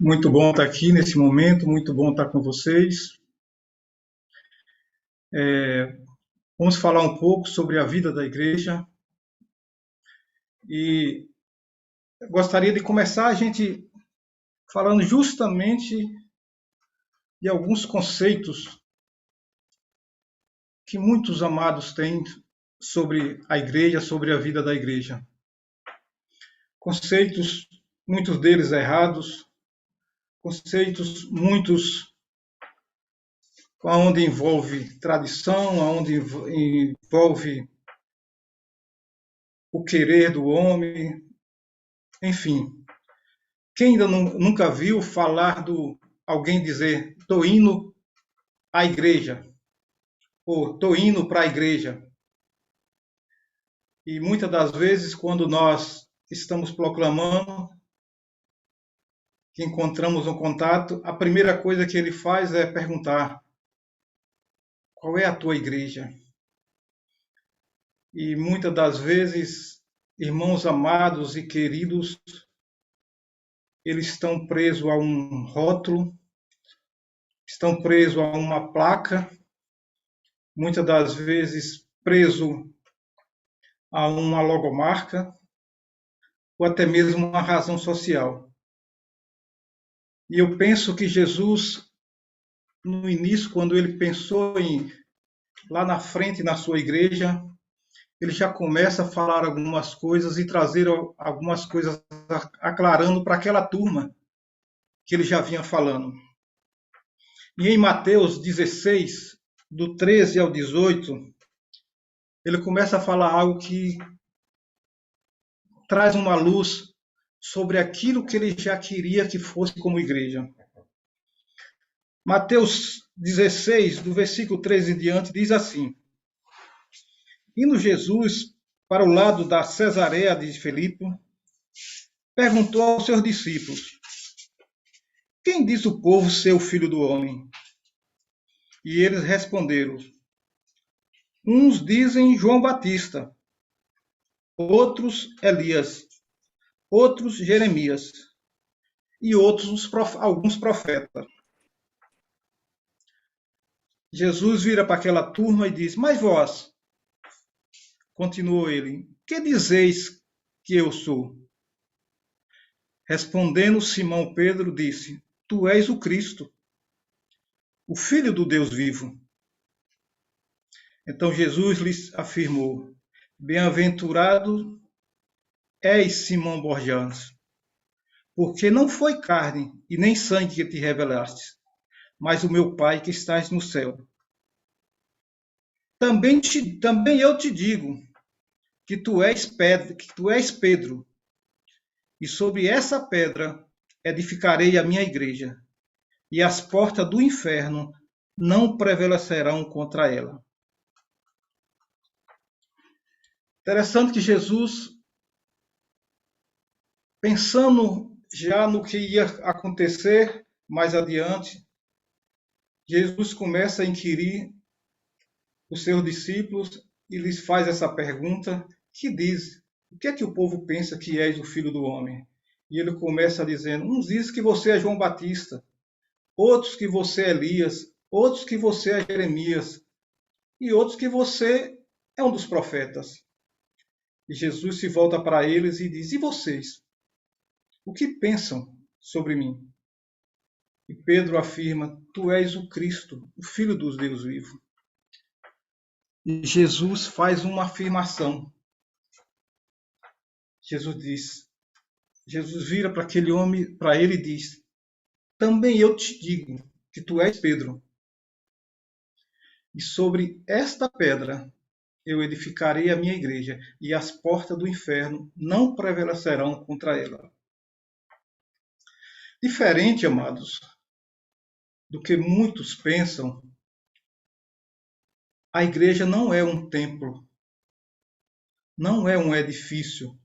Muito bom estar aqui nesse momento, muito bom estar com vocês. Vamos falar um pouco sobre a vida da igreja e gostaria de começar a gente falando justamente de alguns conceitos que muitos amados têm sobre a igreja, sobre a vida da igreja. Conceitos, muitos deles errados, conceitos muitos onde envolve tradição, onde envolve o querer do homem, enfim. Quem ainda nunca viu falar alguém dizer "tô indo à igreja" ou "tô indo para a igreja"? E muitas das vezes, quando nós estamos proclamando, que encontramos um contato, a primeira coisa que ele faz é perguntar: qual é a tua igreja? E muitas das vezes, irmãos amados e queridos, eles estão presos a um rótulo, estão presos a uma placa, muitas das vezes preso a uma logomarca ou até mesmo uma razão social. E eu penso que Jesus, no início, quando ele pensou lá na frente, na sua igreja, ele já começa a falar algumas coisas e trazer algumas coisas aclarando para aquela turma que ele já vinha falando. E em Mateus 16, do 13 ao 18, ele começa a falar algo que traz uma luz sobre aquilo que ele já queria que fosse como igreja. Mateus 16, do versículo 13 em diante, diz assim: Indo Jesus para o lado da Cesareia de Filipe, perguntou aos seus discípulos: Quem diz o povo ser o filho do homem? E eles responderam: Uns dizem João Batista, outros Elias, outros Jeremias e outros alguns profetas. Jesus vira para aquela turma e diz: Mas vós, continuou ele, que dizeis que eu sou? Respondendo Simão Pedro, disse: Tu és o Cristo, o Filho do Deus vivo. Então Jesus lhes afirmou: Bem-aventurado és Simão Borgias, porque não foi carne e nem sangue que te revelaste, mas o meu Pai que estás no céu. Também eu te digo que tu és Pedro, e sobre essa pedra edificarei a minha igreja, e as portas do inferno não prevalecerão contra ela. Interessante que Jesus, pensando já no que ia acontecer mais adiante, Jesus começa a inquirir os seus discípulos e lhes faz essa pergunta que diz: o que é que o povo pensa que és o Filho do Homem? E ele começa dizendo: uns dizem que você é João Batista, outros que você é Elias, outros que você é Jeremias e outros que você é um dos profetas. E Jesus se volta para eles e diz: e vocês? O que pensam sobre mim? E Pedro afirma: tu és o Cristo, o Filho do Deus vivo. E Jesus faz uma afirmação. Jesus vira para aquele homem, para ele e diz: também eu te digo que tu és Pedro. E sobre esta pedra eu edificarei a minha igreja, e as portas do inferno não prevalecerão contra ela. Diferente, amados, do que muitos pensam, a igreja não é um templo, não é um edifício,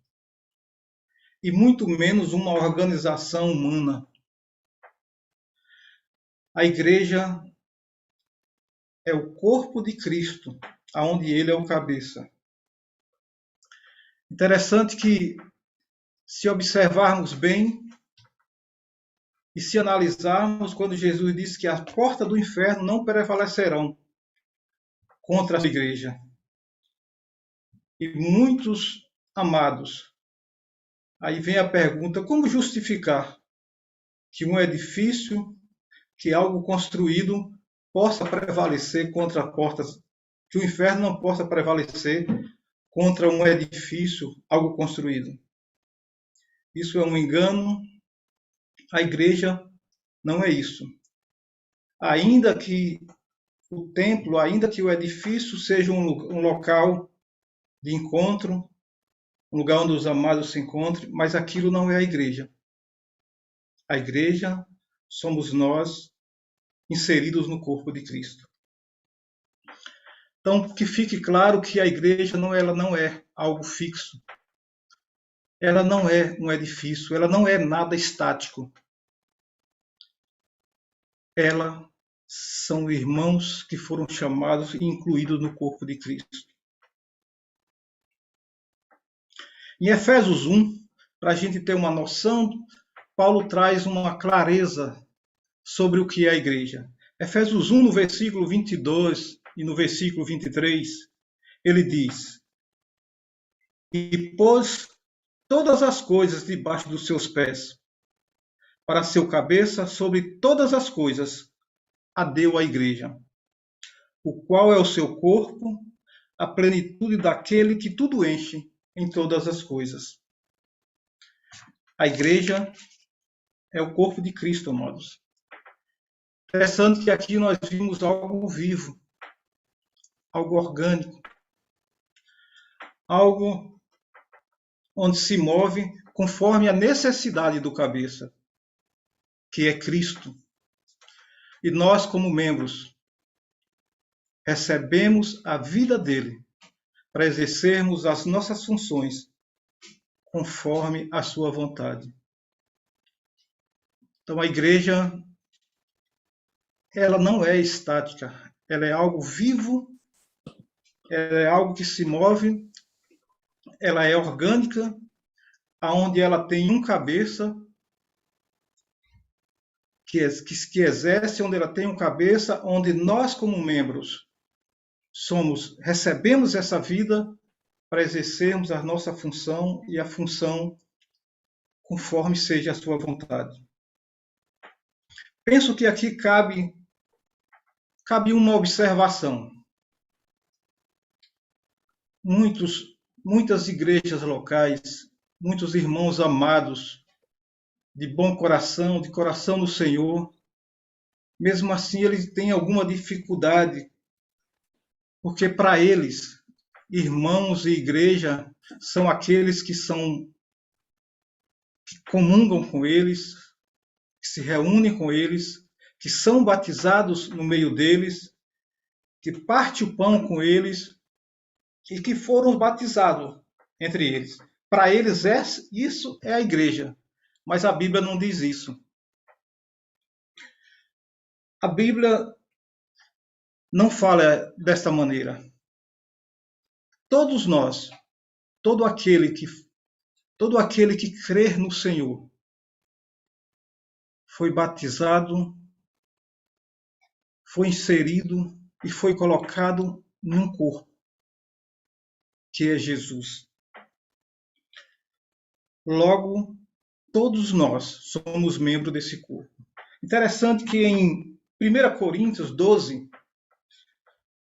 e muito menos uma organização humana. A igreja é o corpo de Cristo, aonde ele é o cabeça. Interessante que, se observarmos bem, E se analisarmos, quando Jesus disse que a porta do inferno não prevalecerão contra a sua igreja. E muitos amados, aí vem a pergunta, como justificar que um edifício, que algo construído, possa prevalecer contra portas, que o inferno não possa prevalecer contra um edifício, algo construído? Isso é um engano. A igreja não é isso. Ainda que o templo, ainda que o edifício seja um local de encontro, um lugar onde os amados se encontrem, mas aquilo não é a igreja. A igreja somos nós inseridos no corpo de Cristo. Então, que fique claro que a igreja ela não é algo fixo. Ela não é um edifício, ela não é nada estático. Ela são irmãos que foram chamados e incluídos no corpo de Cristo. Em Efésios 1, para a gente ter uma noção, Paulo traz uma clareza sobre o que é a igreja. Efésios 1, no versículo 22 e no versículo 23, ele diz: E pôs todas as coisas debaixo dos seus pés, para seu cabeça sobre todas as coisas, a deu à igreja, o qual é o seu corpo, a plenitude daquele que tudo enche em todas as coisas. A igreja é o corpo de Cristo, amados. Interessante que aqui nós vimos algo vivo, algo orgânico, algo onde se move conforme a necessidade do cabeça, que é Cristo. E nós, como membros, recebemos a vida dele para exercermos as nossas funções conforme a sua vontade. Então a igreja, ela não é estática, ela é algo vivo, ela é algo que se move, ela é orgânica, aonde ela tem um cabeça que exerce, onde ela tem um cabeça, onde nós como membros recebemos essa vida para exercermos a nossa função e a função conforme seja a sua vontade. Penso que aqui cabe uma observação. Muitas igrejas locais, muitos irmãos amados, de bom coração, de coração no Senhor, mesmo assim eles têm alguma dificuldade, porque para eles, irmãos e igreja são aqueles que comungam com eles, que se reúnem com eles, que são batizados no meio deles, que parte o pão com eles e que foram batizados entre eles. Para eles, isso é a igreja, mas a Bíblia não diz isso. A Bíblia não fala desta maneira. Todos nós, todo aquele que crer no Senhor, foi batizado, foi inserido e foi colocado num corpo, que é Jesus. Logo, todos nós somos membros desse corpo. Interessante que em 1 Coríntios 12,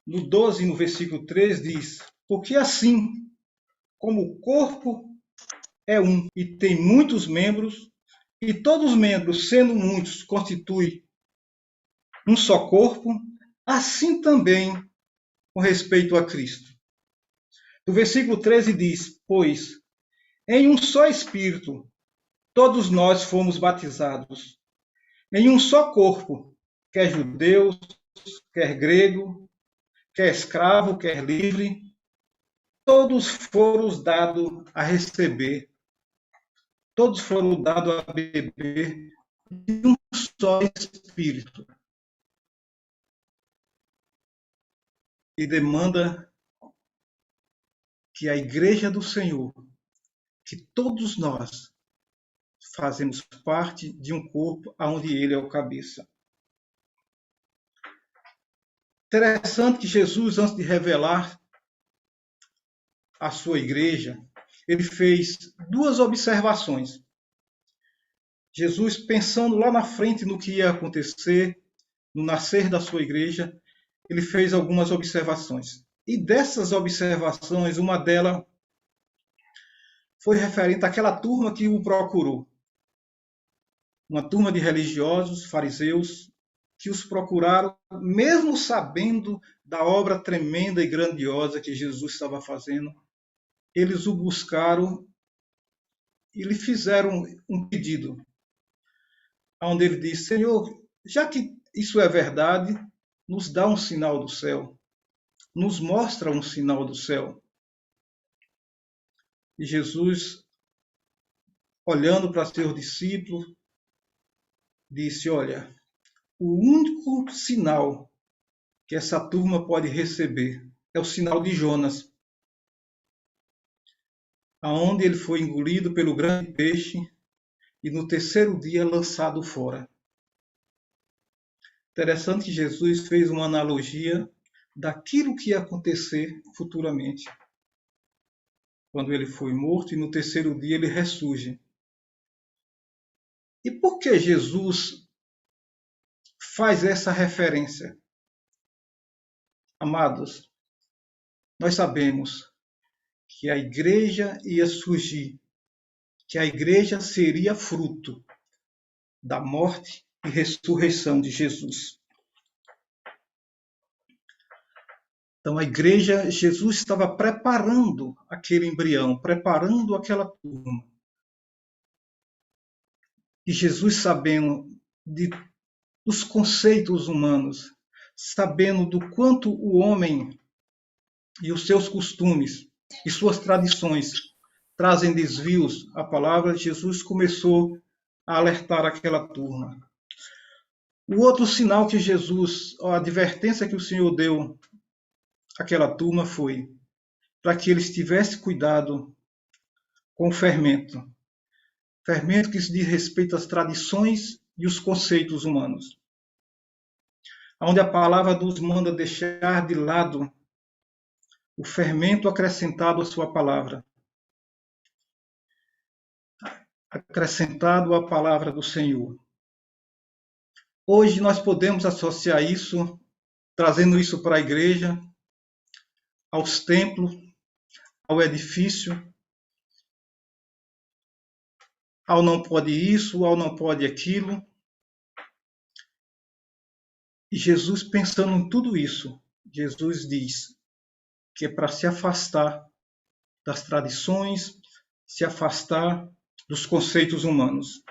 no 12, no versículo 3, diz: Porque assim como o corpo é um e tem muitos membros, e todos os membros, sendo muitos, constituem um só corpo, assim também com respeito a Cristo. No versículo 13 diz: Pois em um só Espírito todos nós fomos batizados, em um só corpo, quer judeu, quer grego, quer escravo, quer livre, todos foram dados a receber, todos foram dados a beber de um só Espírito. E demanda que a igreja do Senhor, que todos nós fazemos parte de um corpo onde ele é o cabeça. Interessante que Jesus, antes de revelar a sua igreja, ele fez duas observações. Jesus, pensando lá na frente no que ia acontecer, no nascer da sua igreja, ele fez algumas observações. E dessas observações, uma delas foi referente àquela turma que o procurou. Uma turma de religiosos, fariseus, que os procuraram, mesmo sabendo da obra tremenda e grandiosa que Jesus estava fazendo. Eles o buscaram e lhe fizeram um pedido, onde ele disse: Senhor, já que isso é verdade, nos dá um sinal do céu, nos mostra um sinal do céu. E Jesus, olhando para seus discípulos, disse: olha, o único sinal que essa turma pode receber é o sinal de Jonas, aonde ele foi engolido pelo grande peixe e no terceiro dia lançado fora. Interessante que Jesus fez uma analogia daquilo que ia acontecer futuramente, quando ele foi morto e no terceiro dia ele ressurge. E por que Jesus faz essa referência? Amados, nós sabemos que a igreja ia surgir, que a igreja seria fruto da morte e ressurreição de Jesus. Então a igreja, Jesus estava preparando aquele embrião, preparando aquela turma. E Jesus, sabendo dos conceitos humanos, sabendo do quanto o homem e os seus costumes e suas tradições trazem desvios à palavra, Jesus começou a alertar aquela turma. O outro sinal que Jesus, a advertência que o Senhor deu àquela turma foi para que eles tivessem cuidado com o fermento. Fermento que se diz respeito às tradições e os conceitos humanos. Onde a palavra nos manda deixar de lado o fermento acrescentado à sua palavra. Acrescentado à palavra do Senhor. Hoje nós podemos associar isso, trazendo isso para a igreja, aos templos, ao edifício, ao não pode isso, ao não pode aquilo. E Jesus, pensando em tudo isso, Jesus diz que é para se afastar das tradições, se afastar dos conceitos humanos.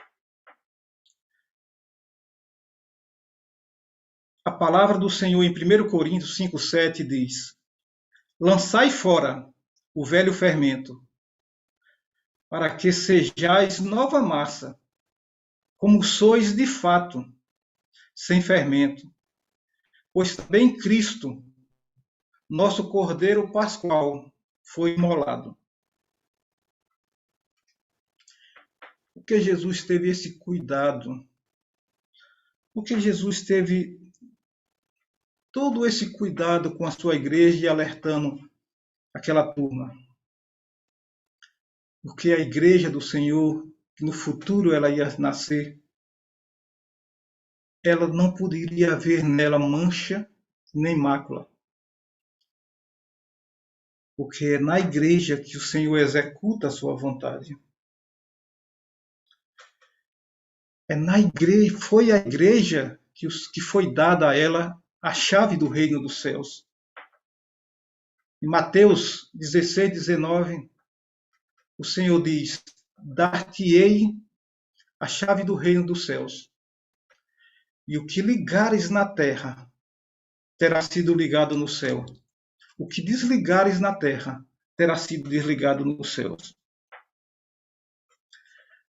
A palavra do Senhor em 1 Coríntios 5,7 diz: lançai fora o velho fermento, para que sejais nova massa, como sois de fato, sem fermento. Pois também Cristo, nosso Cordeiro Pascual, foi imolado. Porque Jesus teve esse cuidado? Porque Jesus teve todo esse cuidado com a sua igreja e alertando aquela turma? Porque a igreja do Senhor, que no futuro ela ia nascer, ela não poderia haver nela mancha nem mácula. Porque é na igreja que o Senhor executa a sua vontade. É na igreja, foi a igreja que foi dada a ela a chave do reino dos céus. Em Mateus 16:19, o Senhor diz: dar-te-ei a chave do reino dos céus. E o que ligares na terra terá sido ligado no céu. O que desligares na terra terá sido desligado nos céus.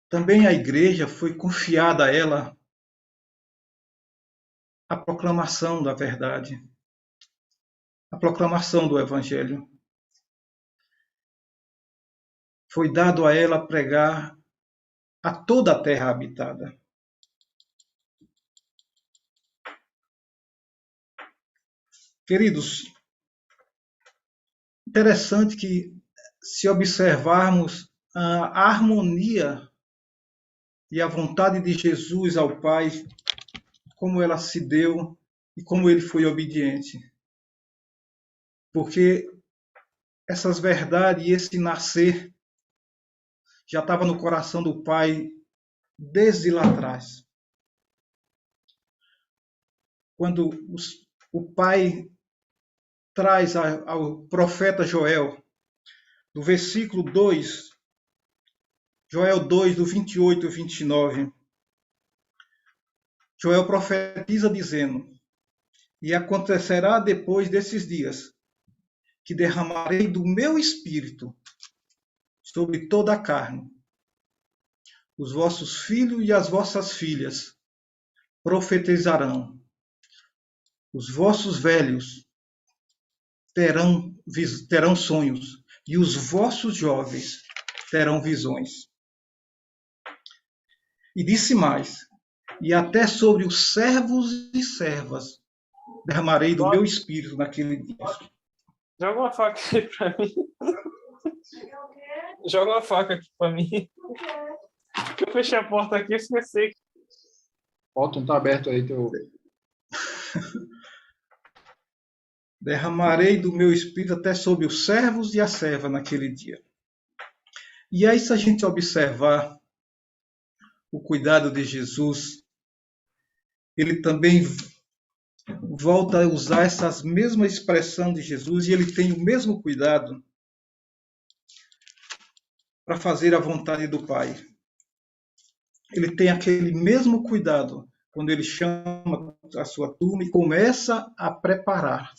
Também a igreja foi confiada a ela a proclamação da verdade, a proclamação do evangelho. Foi dado a ela pregar a toda a terra habitada. Queridos, interessante que, se observarmos a harmonia e a vontade de Jesus ao Pai, como ela se deu e como ele foi obediente. Porque essas verdades e esse nascer já estava no coração do Pai desde lá atrás. Quando o Pai traz ao profeta Joel, do versículo 2, Joel 2, do 28 ao 29, Joel profetiza dizendo: e acontecerá depois desses dias, que derramarei do meu espírito sobre toda a carne. Os vossos filhos e as vossas filhas profetizarão. Os vossos velhos terão sonhos, e os vossos jovens terão visões. E disse mais: e até sobre os servos e servas derramarei do meu espírito naquele dia. Joga uma faca aí pra mim. Joga uma faca aqui pra mim. Eu fechei a porta aqui e esqueci. Bota, tá aberto aí teu. Derramarei do meu espírito até sobre os servos e a serva naquele dia. E aí, se a gente observar o cuidado de Jesus, ele também volta a usar essas mesmas expressões de Jesus e ele tem o mesmo cuidado para fazer a vontade do Pai. Ele tem aquele mesmo cuidado quando ele chama a sua turma e começa a preparar,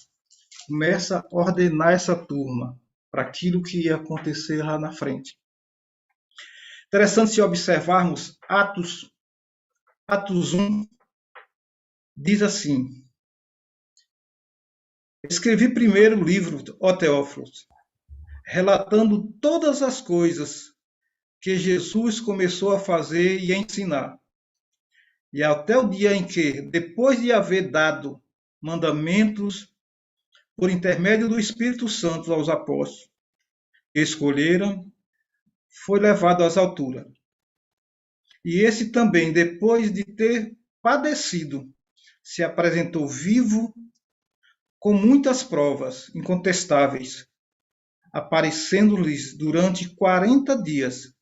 começa a ordenar essa turma para aquilo que ia acontecer lá na frente. Interessante se observarmos Atos 1, diz assim: escrevi primeiro o livro, ó Teófilos, relatando todas as coisas que Jesus começou a fazer e a ensinar. E até o dia em que, depois de haver dado mandamentos por intermédio do Espírito Santo aos apóstolos que escolheram, foi levado às alturas. E esse também, depois de ter padecido, se apresentou vivo com muitas provas incontestáveis, aparecendo-lhes durante 40 dias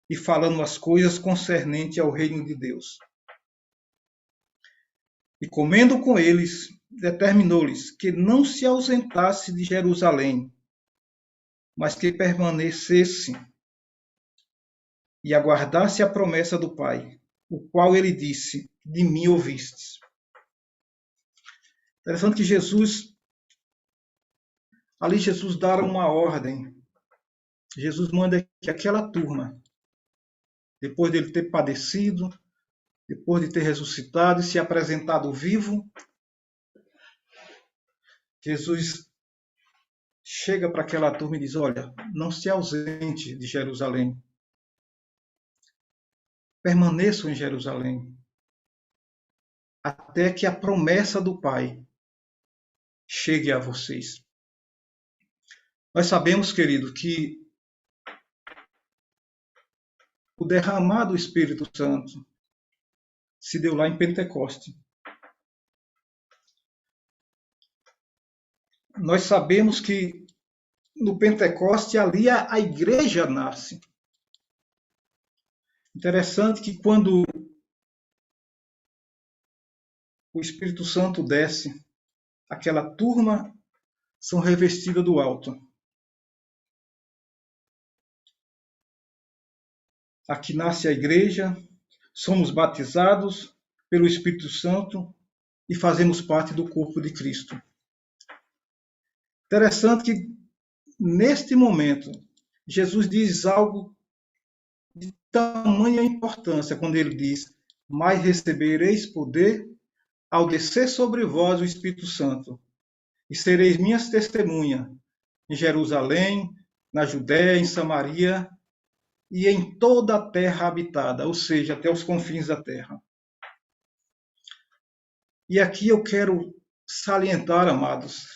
e falando as coisas concernentes ao reino de Deus. E comendo com eles, determinou-lhes que não se ausentasse de Jerusalém, mas que permanecesse e aguardasse a promessa do Pai, o qual ele disse: de mim ouvistes. Interessante que Jesus dá uma ordem. Jesus manda que aquela turma, depois dele ter padecido, depois de ter ressuscitado e se apresentado vivo, Jesus chega para aquela turma e diz: olha, não se ausente de Jerusalém. Permaneçam em Jerusalém, até que a promessa do Pai chegue a vocês. Nós sabemos, querido, que o derramar do Espírito Santo se deu lá em Pentecoste. Nós sabemos que no Pentecoste ali a igreja nasce. Interessante que quando o Espírito Santo desce, aquela turma são revestidas do alto. Aqui nasce a igreja, somos batizados pelo Espírito Santo e fazemos parte do corpo de Cristo. Interessante que, neste momento, Jesus diz algo de tamanha importância quando ele diz: mas recebereis poder ao descer sobre vós o Espírito Santo, e sereis minhas testemunhas em Jerusalém, na Judéia, em Samaria e em toda a terra habitada, ou seja, até os confins da terra. E aqui eu quero salientar, amados,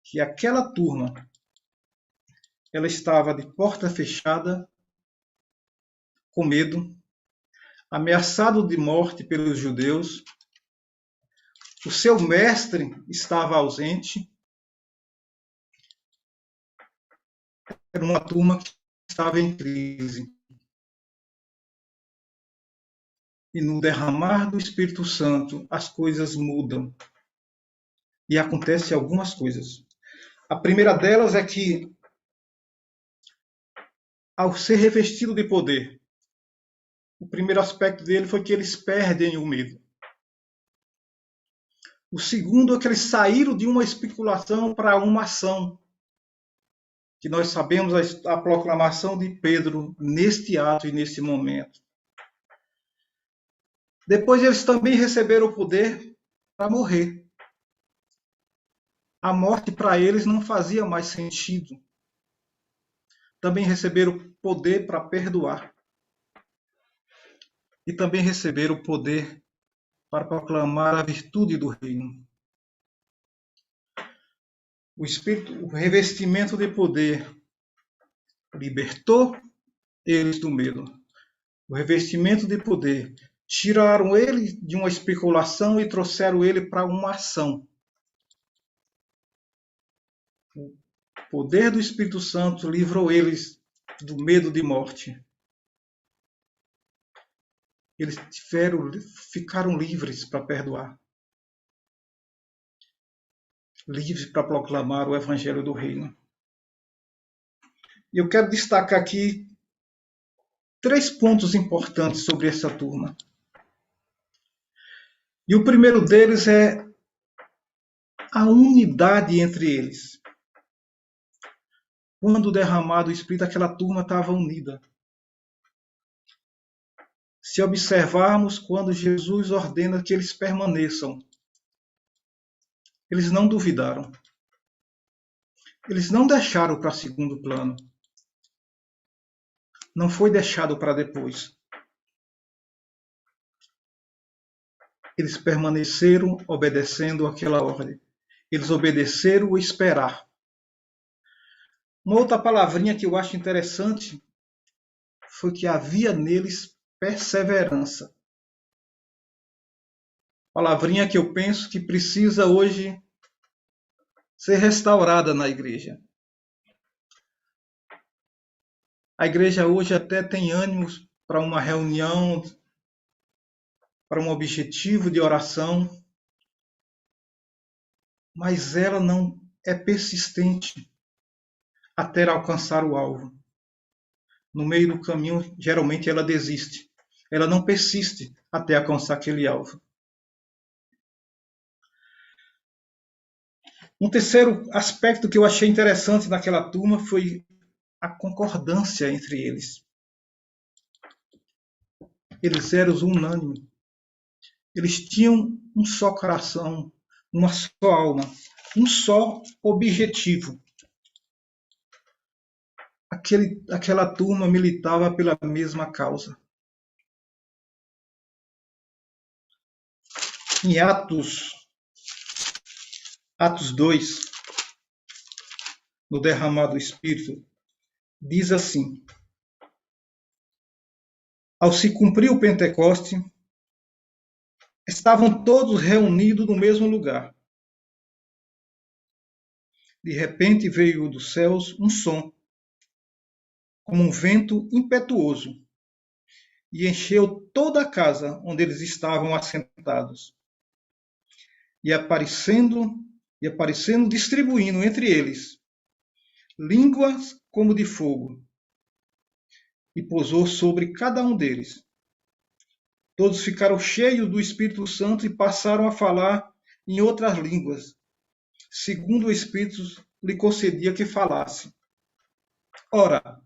que aquela turma, ela estava de porta fechada, com medo, ameaçado de morte pelos judeus. O seu mestre estava ausente. Era uma turma que estava em crise. E no derramar do Espírito Santo, as coisas mudam. E acontecem algumas coisas. A primeira delas é que, ao ser revestido de poder, o primeiro aspecto dele foi que eles perdem o medo. O segundo é que eles saíram de uma especulação para uma ação. Que nós sabemos a proclamação de Pedro neste ato e neste momento. Depois eles também receberam o poder para morrer. A morte para eles não fazia mais sentido. Também receberam o poder para perdoar. E também receberam o poder para proclamar a virtude do reino. O revestimento de poder libertou eles do medo. O revestimento de poder tiraram ele de uma especulação e trouxeram ele para uma ação. O poder do Espírito Santo livrou eles do medo de morte. Eles ficaram livres para perdoar. Livres para proclamar o Evangelho do Reino. E eu quero destacar aqui 3 pontos importantes sobre essa turma. E o primeiro deles é a unidade entre eles. Quando derramado o Espírito, aquela turma estava unida. Se observarmos quando Jesus ordena que eles permaneçam, eles não duvidaram. Eles não deixaram para segundo plano. Não foi deixado para depois. Eles permaneceram obedecendo aquela ordem. Eles obedeceram o esperar. Uma outra palavrinha que eu acho interessante foi que havia neles perseverança. Palavrinha que eu penso que precisa hoje ser restaurada na igreja. A igreja hoje até tem ânimos para uma reunião, para um objetivo de oração, mas ela não é persistente até alcançar o alvo. No meio do caminho, geralmente ela desiste. Ela não persiste até alcançar aquele alvo. Um terceiro aspecto que eu achei interessante naquela turma foi a concordância entre eles. Eles eram unânimes. Eles tinham um só coração, uma só alma, um só objetivo. Aquela turma militava pela mesma causa. Em Atos 2, no derramar do Espírito, diz assim: ao se cumprir o Pentecoste, estavam todos reunidos no mesmo lugar. De repente veio dos céus um som, como um vento impetuoso, e encheu toda a casa onde eles estavam assentados. E aparecendo, distribuindo entre eles línguas como de fogo, e pousou sobre cada um deles. Todos ficaram cheios do Espírito Santo e passaram a falar em outras línguas, segundo o Espírito lhe concedia que falasse. Ora,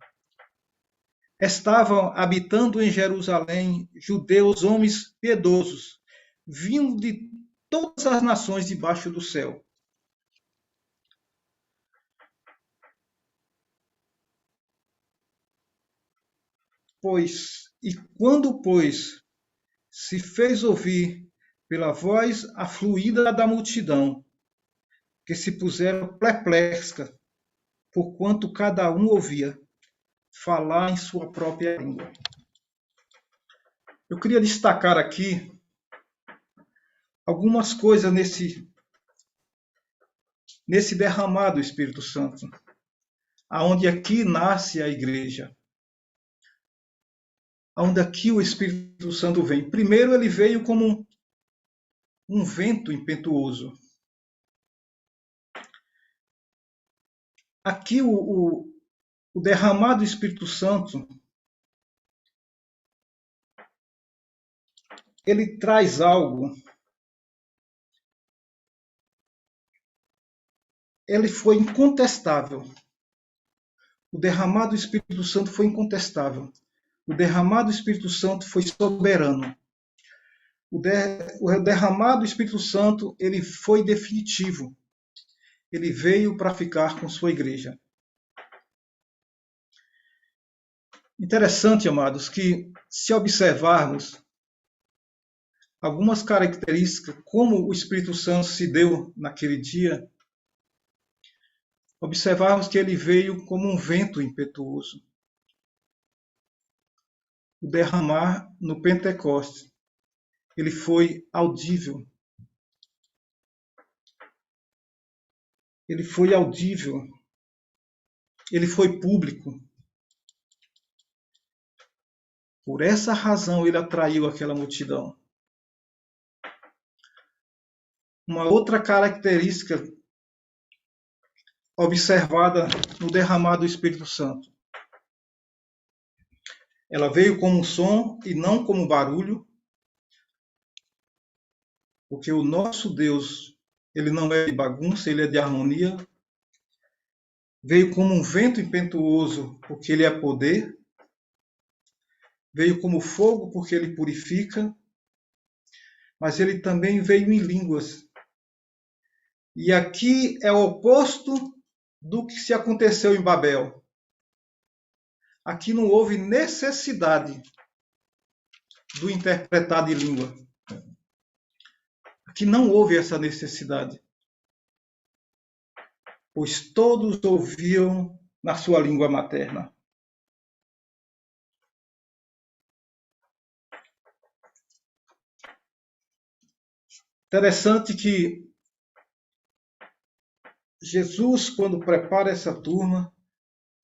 estavam habitando em Jerusalém judeus, homens piedosos, vindo de todas as nações debaixo do céu. pois, se fez ouvir pela voz afluída da multidão, que se puseram perplexa, porquanto cada um ouvia falar em sua própria língua. Eu queria destacar aqui algumas coisas nesse derramado do Espírito Santo, aonde aqui nasce a igreja, aonde aqui o Espírito Santo vem. Primeiro, ele veio como um vento impetuoso. Aqui o derramado do Espírito Santo, ele traz algo. Ele foi incontestável. O derramado do Espírito Santo foi incontestável. O derramado do Espírito Santo foi soberano. O derramado do Espírito Santo, ele foi definitivo. Ele veio para ficar com sua igreja. Interessante, amados, que se observarmos algumas características, como o Espírito Santo se deu naquele dia, observarmos que ele veio como um vento impetuoso. O derramar no Pentecostes, ele foi audível. Ele foi audível. Ele foi público. Por essa razão ele atraiu aquela multidão. Uma outra característica observada no derramado do Espírito Santo. Ela veio como um som e não como barulho, porque o nosso Deus, ele não é de bagunça, ele é de harmonia. Veio como um vento impetuoso, porque ele é poder. Veio como fogo, porque ele purifica. Mas ele também veio em línguas. E aqui é o oposto do que se aconteceu em Babel. Aqui não houve necessidade do interpretar de língua. Aqui não houve essa necessidade. Pois todos ouviam na sua língua materna. Interessante que Jesus, quando prepara essa turma,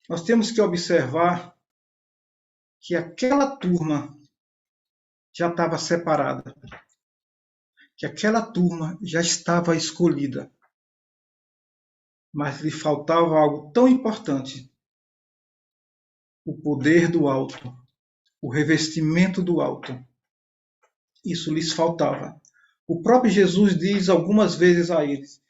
nós temos que observar que aquela turma já estava separada, que aquela turma já estava escolhida, mas lhe faltava algo tão importante: o poder do alto, o revestimento do alto. Isso lhes faltava. O próprio Jesus diz algumas vezes a eles,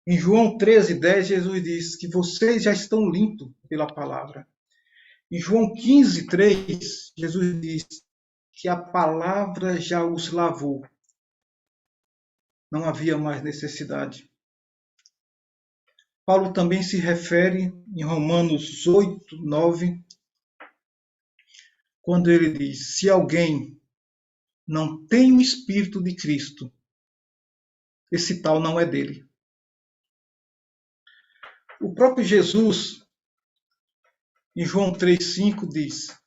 em João 13:10, Jesus diz que vocês já estão limpos pela palavra. Em João 15:3, Jesus diz que a palavra já os lavou. Não havia mais necessidade. Paulo também se refere em Romanos 8:9, quando ele diz: se alguém não tem o Espírito de Cristo, esse tal não é dele. O próprio Jesus, em João 3:5, diz: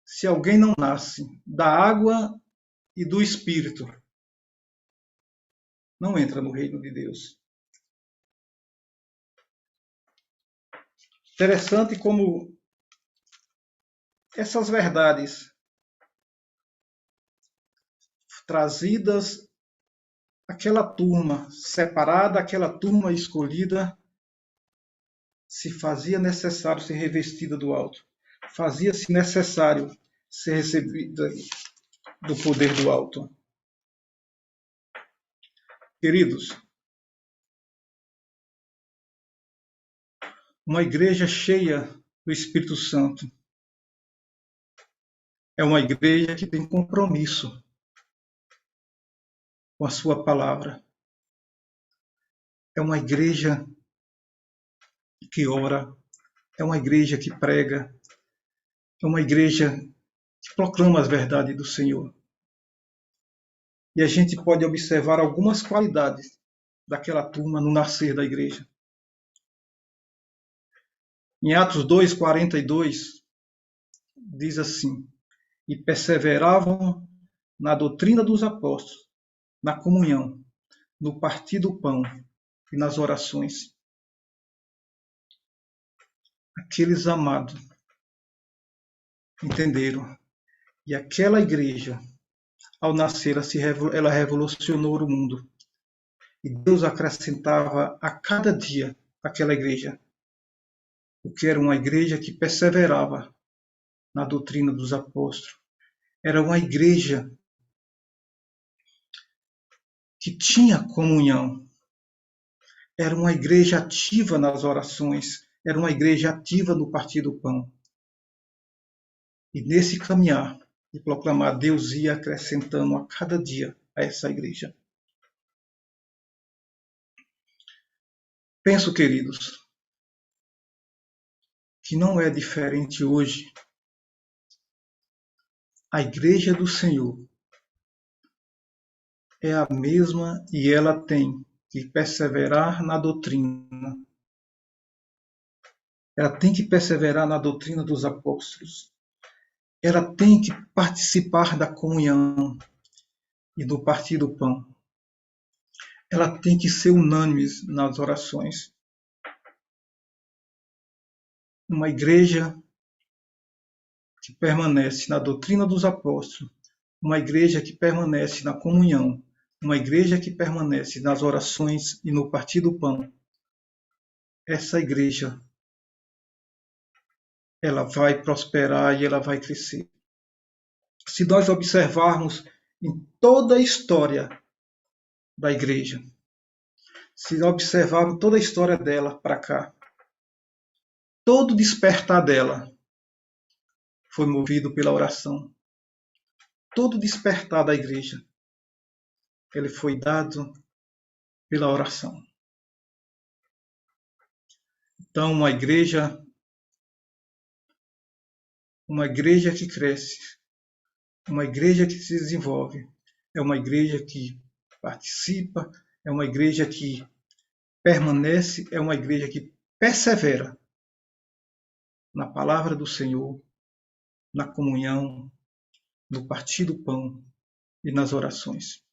se alguém não nasce da água e do Espírito, não entra no reino de Deus. Interessante como essas verdades trazidas àquela turma separada, àquela turma escolhida, se fazia necessário ser revestida do alto. Fazia-se necessário ser recebida do poder do alto. Queridos, uma igreja cheia do Espírito Santo é uma igreja que tem compromisso com a sua palavra. É uma igreja que ora, é uma igreja que prega, é uma igreja que proclama as verdades do Senhor. E a gente pode observar algumas qualidades daquela turma no nascer da igreja. Em Atos 2:42, diz assim: e perseveravam na doutrina dos apóstolos, na comunhão, no partir do pão e nas orações. Aqueles amados entenderam. E aquela igreja, ao nascer, ela revolucionou o mundo. E Deus acrescentava a cada dia àquela igreja, porque era uma igreja que perseverava na doutrina dos apóstolos. Era uma igreja que tinha comunhão. Era uma igreja ativa nas orações. Era uma igreja ativa no partir do pão. E nesse caminhar de proclamar, Deus ia acrescentando a cada dia a essa igreja. Penso, queridos, que não é diferente hoje. A igreja do Senhor é a mesma e ela tem que perseverar na doutrina. Ela tem que perseverar na doutrina dos apóstolos. Ela tem que participar da comunhão e do partir do pão. Ela tem que ser unânime nas orações. Uma igreja que permanece na doutrina dos apóstolos, uma igreja que permanece na comunhão, uma igreja que permanece nas orações e no partir do pão. Essa igreja, ela vai prosperar e ela vai crescer. Se nós observarmos em toda a história da igreja, se observarmos toda a história dela para cá, todo despertar dela foi movido pela oração. Todo despertar da igreja, ele foi dado pela oração. Então, uma igreja que cresce, uma igreja que se desenvolve, é uma igreja que participa, é uma igreja que permanece, é uma igreja que persevera na palavra do Senhor, na comunhão, no partir do pão e nas orações.